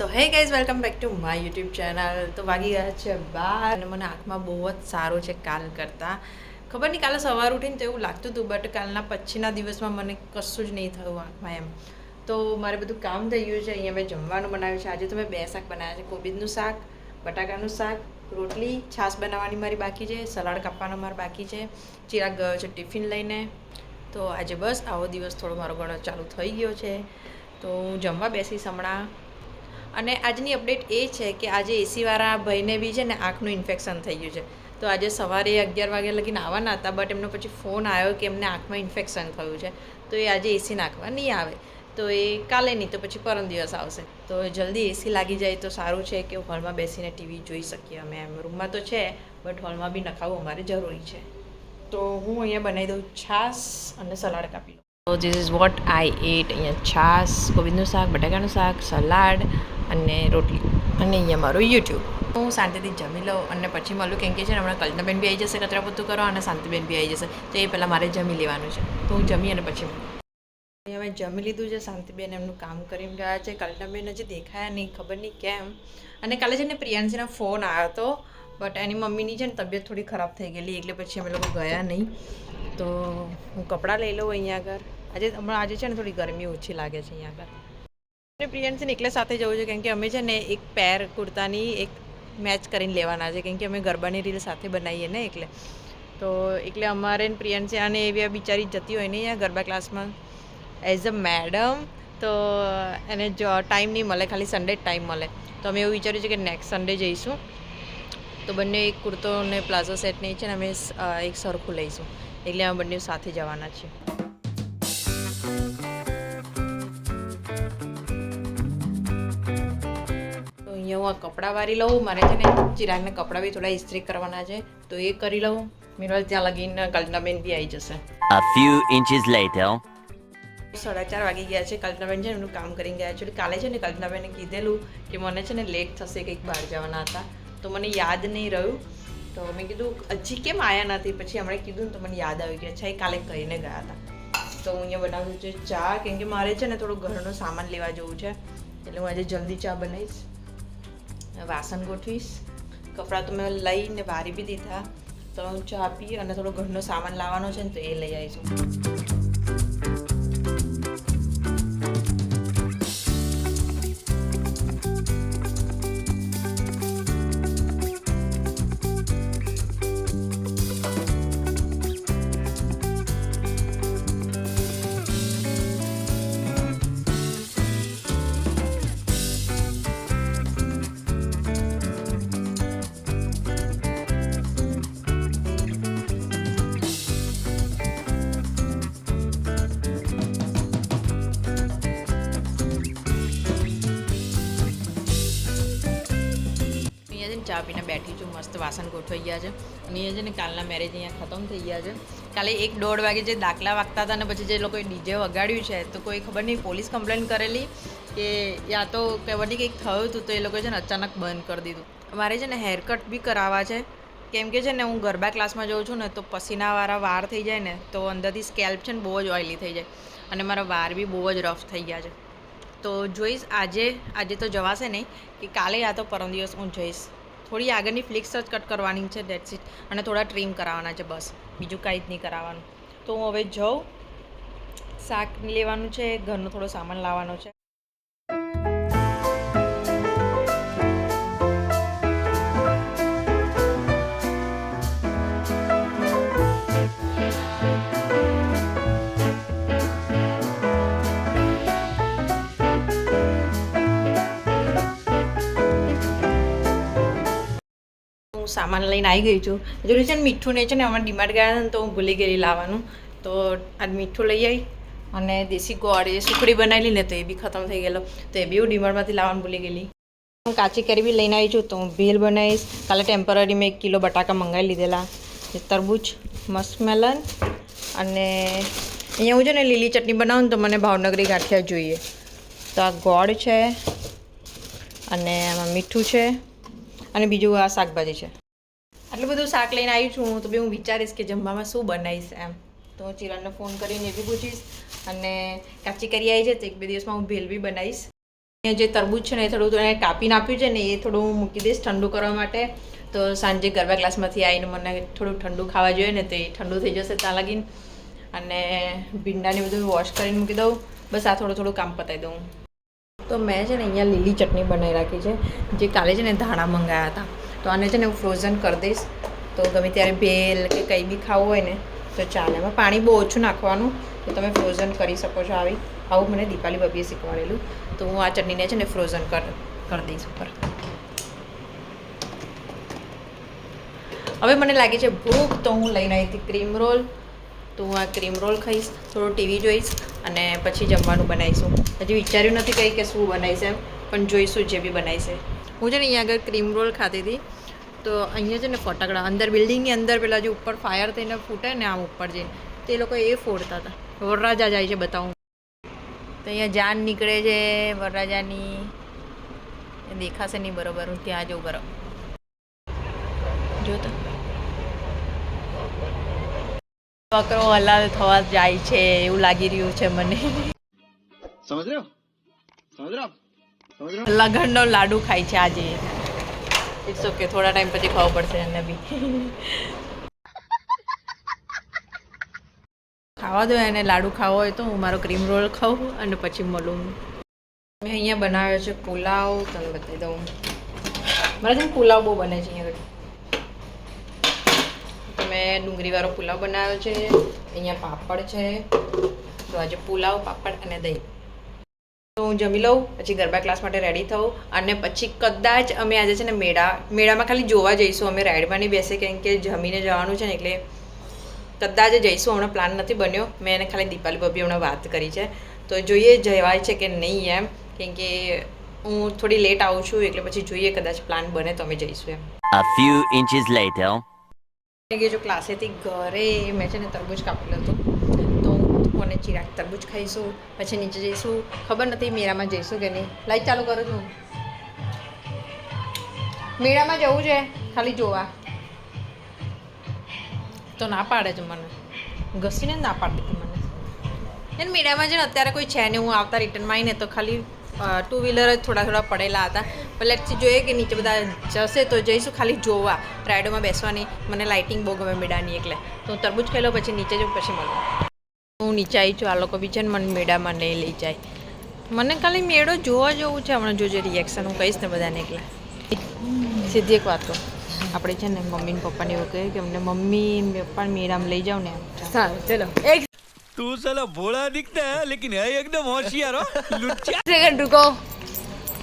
So hey guys welcome back to my YouTube channel. તો વાગી ગયા છે 12 અને મને આંખમાં બહુ જ સારું છે કાલ કરતાં. ખબર નહીં કાલે સવાર ઉઠીને તો એવું લાગતું હતું, બટ કાલના પછીના દિવસમાં મને કશું જ નહીં થયું આંખમાં એમ. તો મારે બધું કામ થઈ ગયું છે. અહીંયા મેં જમવાનું બનાવ્યું છે. આજે તો મેં 2 શાક બનાવ્યા છે, કોબીજનું શાક, બટાકાનું શાક, રોટલી, છાશ બનાવવાની મારી બાકી છે, સલાડ કાપવાનો મારે બાકી છે. ચિરાગ ગયો છે ટિફિન લઈને. તો આજે બસ આવો દિવસ થોડો મારો ઘણો ચાલુ થઈ ગયો છે. તો હું જમવા બેસીશ હમણાં. અને આજની અપડેટ એ છે કે આજે એસીવાળા ભાઈને બી છે ને આંખનું ઇન્ફેક્શન થઈ ગયું છે. તો આજે સવારે 11 વાગ્યા લગીને આવવાના હતા, બટ એમનો પછી ફોન આવ્યો કે એમને આંખમાં ઇન્ફેક્શન થયું છે, તો એ આજે એસી નાખવા નહીં આવે. તો એ કાલે નહીં તો પછી પરમ દિવસ આવશે. તો જલ્દી એસી લાગી જાય તો સારું છે કે હોલમાં બેસીને ટીવી જોઈ શકીએ અમે. એમ રૂમમાં તો છે, બટ હોલમાં બી નખાવવું અમારે જરૂરી છે. તો હું અહીંયા બનાવી દઉં છાશ અને સલાડ કાપી લઉં. તો this is what I ate. અહીંયા છાશ, કોબીજનું શાક, બટાકાનું શાક, સલાડ અને રોટલી, અને અહીંયા મારું યુટ્યુબ. હું શાંતિથી જમી લઉં અને પછી મળું, કેમ કે છે ને હમણાં કલ્પનાબેન બી આવી જશે કચરા પોતું કરવા અને શાંતિબેન બી આવી જશે. તો એ પહેલાં મારે જમી લેવાનું છે. તો હું જમી અને પછી અહીંયા મેં જમી લીધું છે. શાંતિબેન એમનું કામ કરીને ગયા છે. કલ્પનાબેન હજી દેખાયા નહીં, ખબર નહીં કેમ. અને કાલે છે ને પ્રિયાંશીનો ફોન આવ્યો હતો, બટ એની મમ્મીની છે ને તબિયત થોડી ખરાબ થઈ ગયેલી, એટલે પછી અમે લોકો ગયા નહીં. તો હું કપડાં લઈ લઉં અહીંયા આગળ. આજે છે ને થોડી ગરમી ઓછી લાગે છે અહીંયા આગળ. અને પ્રિયાંશીને એકલે સાથે જવું છે, કેમ કે અમે છે ને એક પેર કુર્તાની એક મેચ કરીને લેવાના છે, કેમ કે અમે ગરબાની રીલ સાથે બનાવીએ ને એટલે. તો એટલે અમારે પ્રિયાંશી અને એવી બિચારી જતી હોય ને અહીંયા ગરબા ક્લાસમાં એઝ અ મેડમ, તો એને જો ટાઈમ નહીં મળે, ખાલી સન્ડે જ ટાઈમ મળે. તો અમે એવું વિચાર્યું છે કે નેક્સ્ટ સન્ડે જઈશું. તો બંને એક કુર્તો અને પ્લાઝો સેટ નહીં છે ને અમે એક સરખું લઈશું, એટલે અમે બંને સાથે જવાના છીએ. તો અહીંયા હું આ કપડાં વારી લઉં. મારે છે ને ચિરાગના કપડાં બી થોડા ઇસ્ત્રી કરવાના છે, તો એ કરી લઉં. મીરવાલ ત્યાં લગીને કલ્પનાબેન બી આવી જશે. A few inches later. 4:30 વાગી ગયા છે. કલ્પનાબેન છે ને એમનું કામ કરીને ગયા છે. કાલે છે ને કલ્પનાબેને કીધેલું કે મને છે ને લેટ થશે, કંઈક બહાર જવાના હતા, તો મને યાદ નહીં રહ્યું. તો મેં કીધું હજી કેમ આવ્યા નથી, પછી હમણાં કીધું ને તો મને યાદ આવી ગયા છે, એ કાલે કહીને ગયા હતા. તો હું અહીંયા બનાવું છું ચા, કેમ કે મારે છે ને થોડું ઘરનો સામાન લેવા જવું છે, એટલે હું આજે જલ્દી ચા બનાવીશ. વાસણ ગોઠવીશ. કપડાં તો મેં લઈને વારી બી દીધા. તો હું ચા પી અને થોડો ઘરનો સામાન લાવવાનો છે ને, તો એ લઈ આવીશું. ચા પીને બેઠી છું, મસ્ત વાસણ ગોઠવાઈ ગયા છે. અને અહીંયા છે ને કાલના મેરેજ અહીંયા ખતમ થઈ ગયા છે. કાલે 1-1:30 વાગે જે દાખલા વાગતા હતા ને પછી જે લોકોએ ડીજે વગાડ્યું છે, તો કોઈ ખબર નહીં પોલીસ કમ્પ્લેન કરેલી કે યા તો કહેવાથી કંઈક થયું હતું, તો એ લોકોએ છે ને અચાનક બંધ કરી દીધું. મારે છે ને હેરકટ બી કરાવવા છે, કેમ કે છે ને હું ગરબા ક્લાસમાં જાઉં છું ને, તો પસીનાવાળા વાર થઈ જાય ને, તો અંદરથી સ્કેલ્પ છે ને બહુ જ ઓઇલી થઈ જાય, અને મારા વાર બી બહુ જ રફ થઈ ગયા છે. તો જોઈશ આજે તો જવાશે નહીં, કે કાલે યા તો પરમ દિવસ હું જઈશ. થોડી આગળની ફ્લિક્સ જ કટ કરવાની છે, ડેટ્સ ઇટ. અને થોડા ટ્રીમ કરાવવાના છે, બસ બીજું કાંઈ જ નહીં કરાવવાનું. તો હું હવે જાઉં. શાક લેવાનું છે, ઘરનો થોડો સામાન લાવવાનો છે. હું સામાન લઈને આવી ગઈ છું. જરૂર છે ને મીઠું નહીં છે ને, અમારે ડીમાર્ટ ગયા હતા ને તો હું ભૂલી ગયેલી લાવવાનું. તો આજ મીઠું લઈ આવી, અને દેશી ગોળ એ સુખડી બનાવેલી ને, તો એ બી ખતમ થઈ ગયેલો, તો એ બી હું ડીમાર્ટમાંથી લાવવાનું ભૂલી ગયેલી. હું કાચી કેરી બી લઈને આવી છું, તો હું ભેલ બનાવીશ. કાલે ટેમ્પરરી મેં 1 કિલો બટાકા મંગાવી લીધેલા, તરબૂચ, મસ્કમેલન, અને અહીંયા હું છે ને લીલી ચટણી બનાવું ને તો મને ભાવનગરી ગાંઠિયા જોઈએ. તો આ ગોળ છે, અને આમાં મીઠું છે, અને બીજું આ શાકભાજી છે. આટલું બધું શાક લઈને આવી છું હું, તો બી હું વિચારીશ કે જમવામાં શું બનાવીશ એમ. તો હું ચિરાગને ફોન કરીને એ બી પૂછીશ, અને કાચી કરી આવી છે તો 1-2 દિવસમાં હું ભેલ બી બનાવીશ. જે તરબૂચ છે ને એ થોડું એને કાપીને આપ્યું છે ને એ થોડું હું મૂકી દઈશ ઠંડુ કરવા માટે. તો સાંજે ગરબા ક્લાસમાંથી આવીને મને થોડું ઠંડુ ખાવા જોઈએ ને તો એ ઠંડુ થઈ જશે ત્યાં લાગીને. અને ભીંડાને બધું વોશ કરીને મૂકી દઉં. બસ આ થોડું કામ પતાવી દઉં. તો મેં છે ને અહીંયા લીલી ચટણી બનાવી રાખી છે, જે કાલે છે ને ધાણા મંગાવ્યા હતા. તો આને છે ને હું ફ્રોઝન કરી દઈશ. તો ગમે ત્યારે ભેલ કે કંઈ બી ખાવું હોય ને તો ચાલે. એમાં પાણી બહુ ઓછું નાખવાનું, તો તમે ફ્રોઝન કરી શકો છો. આવું મને દીપાલી ભાભીએ શીખવાડેલું. તો હું આ ચટણીને છે ને ફ્રોઝન કરી દઈશ ઉપર. હવે મને લાગે છે ભૂખ, તો હું લઈને આવી હતી ક્રીમ રોલ. તો હું આ ક્રીમ રોલ ખાઈશ, થોડું ટીવી જોઈશ અને પછી જમવાનું બનાવીશું. હજી વિચાર્યું નથી કંઈ કે શું બનાવીશ એમ, પણ જોઈશું જે બી બનાવીશે. હું છે ને અહીંયા આગળ ક્રીમ રોલ ખાતી હતી. તો અહીંયા છે ને ફટાકડા અંદર બિલ્ડિંગની અંદર પેલા જે ઉપર ફાયર થઈને ફૂટે ને આમ ઉપર જઈને તે લોકો એ ફોડતા હતા. વરરાજા જાય છે બતાવું. તો અહીંયા જાન નીકળે છે વરરાજાની. એ દેખાશે નહીં બરોબર, હું ત્યાં જવું બરાબર. જો તો બકરો હલાલ થવા જાય છે એવું લાગી રહ્યું છે મને. સમજ રહ્યો? લગનનો લાડુ ખાય છે આજે. ઇટ્સ ઓકે, થોડા ટાઈમ પછી ખાવું પડશે એને બી. ખાવા દો એને, લાડુ ખાવો હોય તો હું મારો ક્રીમ રોલ ખાઉં અને પછી મળું. મેં અહીંયા બનાવ્યો છે પુલાવ, તમને બતાવી દઉં. મારે છે ને પુલાવ બહુ બને છે અહીંયા આગળ. તો મેં ડુંગળીવાળો પુલાવ બનાવ્યો છે. અહીંયા પાપડ છે. તો આજે પુલાવ, પાપડ અને દહીં. તો હું જમી લઉં, પછી ગરબા ક્લાસ માટે રેડી થઉં અને પછી કદાચ અમે આજે છે ને મેળામાં ખાલી જોવા જઈશું. અમે રાઈડમાં નહીં બેસે, કેમ કે જમીને જવાનું છે ને એટલે કદાચ જઈશું. હમણાં પ્લાન નથી બન્યો. મેં એને ખાલી દીપાલી ભાભી હમણાં વાત કરી છે. તો જોઈએ જવાય છે કે નહીં એમ, કેમ કે હું થોડી લેટ આવું છું એટલે પછી જોઈએ કદાચ પ્લાન બને તો અમે જઈશું એમ. A few inches later. જો ક્લાસેથી ઘરે મેં છે ને તરબૂચ કાપેલું હતું. તો કોને ચિરાગ તરબૂચ ખાઈશું, પછી નીચે જઈશું. ખબર નથી મેળામાં જઈશું કે નહીં. લાઈટ ચાલુ કરું છું. મેળામાં જવું છે ખાલી જોવા. તો ના પાડે છે મને, ઘસીને ના પાડી દીધી મને. એને મેળામાં છે ને અત્યારે કોઈ છે નહીં. હું આવતા રિટર્નમાં આવીને તો ખાલી ટુ વ્હીલર જ થોડા પડેલા હતા. પહેલેથી જોઈએ કે નીચે બધા જશે તો જઈશું ખાલી જોવા. રાઇડોમાં બેસવાની મને લાઇટિંગ બહુ ગમે મેળાની, એટલે તો હું તરબૂચ ખાઈ લઉં, પછી નીચે જઉં, પછી મળું. હું નીચે આવી છું. આ લોકો બી છે ને મને મેળામાં નહીં લઈ જાય. મને ખાલી મેળો જોવા જવું છે. હમણાં જોજે રિએક્શન હું કહીશ ને બધાને. એટલે સીધી એક વાત કહું, આપણે છે ને મમ્મી ને પપ્પાને એવું કહે કે અમને મમ્મી પપ્પા મેળામાં લઈ જાઓ ને. સારું ચલો. तू साला भोला दिखता है लेकिन है एकदम होशियार हो लुच्चा. સેકન્ડ રૂકો,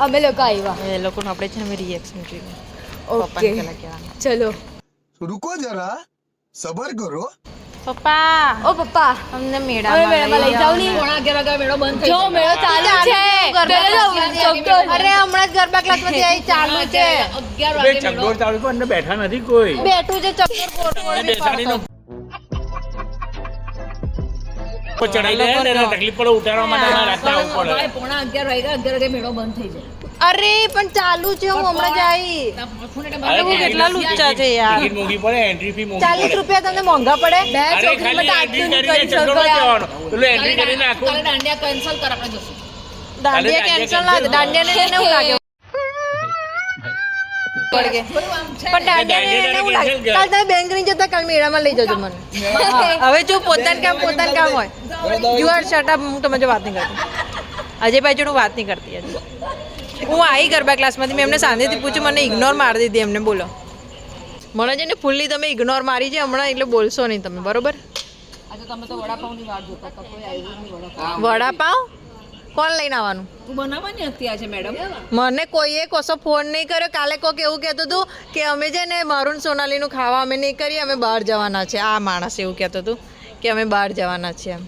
અમે લોકો આવ્યા. એ લોકોનું આપણે છે ને રિએક્શન જોઈએ. ઓકે પપ્પાને પહેલાં કહેવાનું. ચલો. रुको जरा सबर करो. પપ્પા, ઓ પપ્પા, અમને અમે મેળામાં લઈ જાવ ની. જો મેળો ચાલુ છે. અરે હમણાં જ ગરબા ક્લાસમાંથી આવી, ચાલુ છે. चकડોળ ચાલુ પર અંદર બેઠા નથી કોઈ. બેઠું છે ચક્કર ચડાઈ દે ને તકલીફ પડે ઉતારવા માટે રસ્તા ઉપર. અરે પણ ચાલુ છે, હું હમણાં જ આવી. કેટલા લુચ્ચા છે યાર. ટિકિટ મોંઘી પડે, એન્ટ્રી ફી મોંઘી 40 પડે. રૂપિયા તમને મોંઘા પડે. બે અરે છોકરી ખાલી માટે એન્ટ્રી આટલું કરીને કરી ચકડોળ શકો યાર. જવાનું. પેલું એન્ટ્રી કરીને આખું દાંડિયા દાંડિયા કેન્સલ ના, cancel. દાંડિયાને એને એવું લાગે પડગે. પણ દાંડિયાને એને એવું લાગે. કાલ તમે બેંક ની જતા કાલ મેળામાં લઈ જજો મને. હવે જો પોતાનું કામ હોય. You are shut up. હું તમારી વાત નહીં કરતી. અજયભાઈ જોડે હું વાત નહીં કરતી. હજી હું આવી ગરબા ક્લાસમાંથી. મેં એમને શાંતિથી પૂછ્યું, મને ઇગ્નોર મારી દીધી એમને. બોલો, મને છે ને ફૂલ્લી તમે ઇગ્નોર મારી છે હમણાં, એટલે બોલશો નહીં તમે, બરોબર? વડાપાવ કોણ લઈને આવવાનું? મને કોઈએ કશો ફોન નહીં કર્યો. કાલે કોઈક એવું કહેતું હતું કે અમે છે ને મારું સોનાલીનું ખાવા અમે નહીં કરીએ, અમે બહાર જવાના છે. આ માણસ એવું કહેતું હતું કે અમે બહાર જવાના છીએ એમ.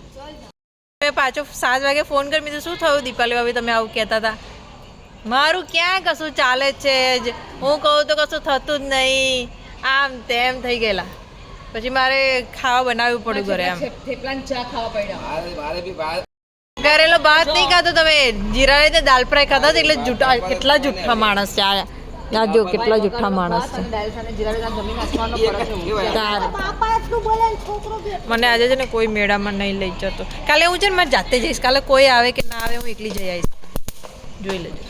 મેં પાછો 7 વાગે ફોન કરી દીધું. શું થયું દીપાલી ભાભી, તમે આવું કહેતા હતા? મારું ક્યાં કશું ચાલે જ છે જ. હું કહું તો કશું થતું જ નહીં. આમ તેમ થઈ ગયેલા. પછી મારે ખાવા બનાવવું પડ્યું ઘરે એમ. ઘરેલો ભાત નહીં ખાતો તમે. જીરા રીતે દાલ ફ્રાય ખાતા હતા, એટલે જૂઠા. કેટલા જૂઠા માણસ છે આ. જો કેટલા જૂઠા માણસ છે. મને આજે છે ને કોઈ મેળામાં નહીં લઈ જતો. કાલે હું છે ને મારે જાતે જઈશ. કાલે કોઈ આવે કે ના આવે હું એકલી જઈ આવીશ. જોઈ લેજો.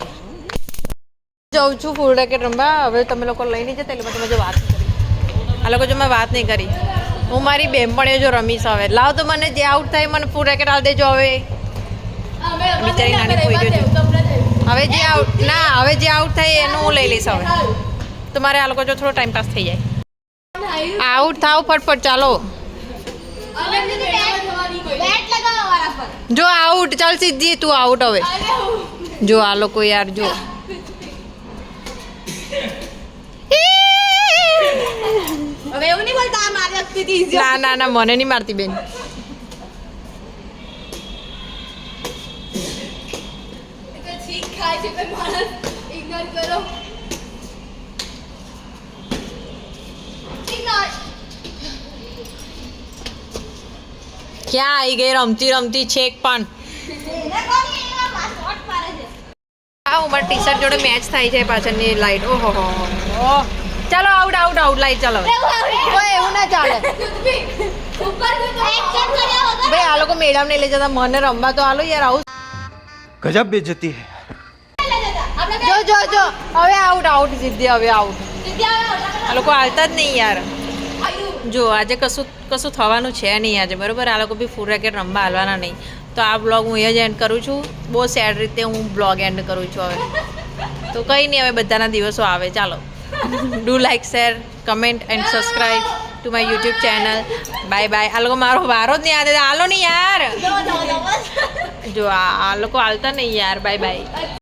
જાઉં છું ફૂલ રેકેટ રમવા. હવે તમે લોકો લઈને જતા એટલે તમે જો વાત કરી આ લોકો જો મેં વાત નહીં કરી. હું મારી બેનપણીઓ જો રમીશ હવે લાવ તો મને જે આઉટ થાય મને ફૂલ રેકેટ આલ દેજો. હવે બિચારી નાની પોઈ જોજો. હવે જે આઉટ ના હવે જે આઉટ થાય એનું હું લઈ લઈશ. હવે તો મારે આ લોકો જો થોડો ટાઈમ પાસ થઈ જાય. આઉટ થાવ ફટફટ ચાલો. જો આઉટ ચાલ સીધી તું આઉટ. હવે જો આ લોકો યાર જો હવે એવું નહીં બોલતા મારી અસ્તિત્વ ના ના ના મને નહીં મારતી બેન. છીક ખાય છે પણ માણસ ઇગ્નોર કરો. ઇગ્નોર ક્યાં આવી ગઈ રમતી રમતી છેક પણ. એને કોની એવા શોટ મારે છે. આ ઉમર ટી શર્ટ જોડે મેચ થાય છે પાછળની લાઈટ. ઓહો હો ચાલો આઉટ આઉટ આઉટ લાઈટ ચાલો. ઓય એવું ના ચાલે ઉપર એક્શન કર્યા વગર ભાઈ. આ લોકો મેડમ ને લઈ જતા મને રમવા તો આલો યાર. આવું गजब बेइज्जती है. આપણે જો જો જો હવે આઉટ આઉટ સીધી. હવે આઉટ. વિદ્યા આ લોકો હાલતા જ નહીં યાર. આયુ જો આજે કશું થવાનું છે નહીં આજે બરોબર. આ લોકો બી ફૂલ રેકેટ રમવા હાલવાના નહીં. તો આ બ્લોગ હું અહીંયા જ એન્ડ કરું છું. બહુ સેડ રીતે હું બ્લોગ એન્ડ કરું છું હવે. તો કંઈ નહીં હવે બધાના દિવસો આવે. ચાલો do like share comment and subscribe to my YouTube channel. Bye bye. આ લોકો મારો વારો જ નહીં આવે. હાલો નહીં યાર. જો આ લોકો હાલતા નહીં યાર. Bye bye.